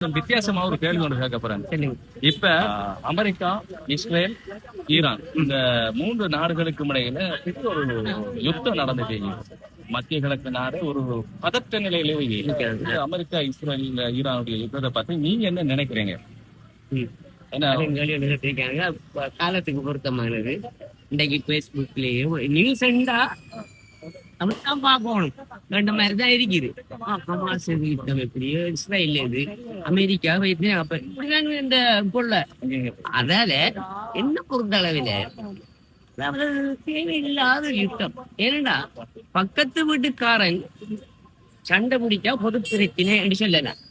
வித்தியாசமா ஒரு கேள்வி ஒன்று கேட்க போறேன். இப்ப அமெரிக்கா, இஸ்ரேல், ஈரான் இந்த 3 நாடுகளுக்கும் இடையில பெரிய ஒரு யுத்தம் நடந்துட்டு மத்திய கிழக்கு நாடு ஒரு பதற்ற நிலையிலே இருக்கிறது. அமெரிக்கா, இஸ்ரேல், ஈரானுடைய யுத்தத்தை பத்தி நீங்க என்ன நினைக்கிறீங்க? காலத்துக்கு பொருத்தமானது. இன்றைக்கு பேஸ்புக்லயும் நியூஸ்ண்டா அப்படித்தான் பார்க்கணும். ரெண்டு மாதிரிதான் இருக்குது. ஹமாஸ் யுத்தம் எப்படியோ, இஸ்ரேல் இது, அமெரிக்கா இந்த கொள்ள. அதால என்ன பொறுத்த அளவில் தேவையில்லாத யுத்தம். ஏன்னா பக்கத்து வீட்டுக்காரன் சண்டை பிடிச்சா பொது பிரச்சனை என்று சொல்லலாம்.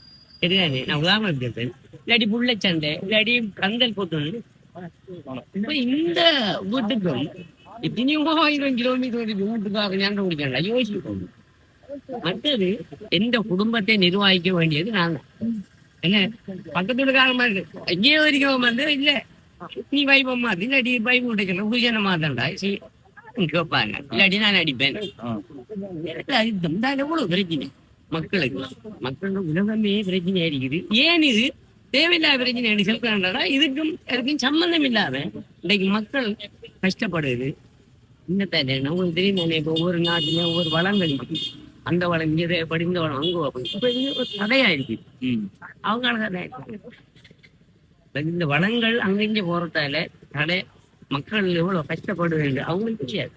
தெரியாது. நான் உதாரணம் கேட்பேன். இல்லாடி புள்ள சண்டை, இல்லாடி கந்தல் போட்டோன்னு இப்ப இந்த வீட்டுக்கும் எத்தனையோ 1000 கிலோமீட்டர் வீட்டுக்காக ஞாபகம் குடிக்கல யோசிக்கணும். மற்றது எந்த குடும்பத்தை நிர்வகிக்க வேண்டியது நாங்க. என்ன பக்கத்து வீட்டுக்கார மாதிரி எங்கேயோ வரைக்கும் வந்து இல்ல நீ வைப்பம்மா இல்லாடி பைப் உடைக்கல பூஜனை மாத்தண்டா கேட்பாங்க. இல்லாட்டி நான் அடிப்பேன். எவ்வளவு பிரச்சனை மக்களுக்கு. மக்களோட உலகமே பிரச்சனையா இருக்குது. ஏன் இது தேவையில்லாத பிரச்சனை சொல்றாண்டா இதுக்கும் சம்பந்தம் இல்லாம இன்றைக்கு மக்கள் கஷ்டப்படுது. இன்னத்தானே உங்களுக்கு தெரியும் தானே, இப்போ ஒவ்வொரு நாட்டிலையும் ஒவ்வொரு வளங்கள் இருக்கு. அந்த வளம் இங்கே தேவைப்படி இந்த வளம் அங்கே இப்ப இது ஒரு தடையா இருக்கு. அவங்களால இந்த வளங்கள் அங்கிங்க போறதால தடை மக்கள் எவ்வளவு கஷ்டப்படுவேன் அவங்களுக்கு தெரியாது.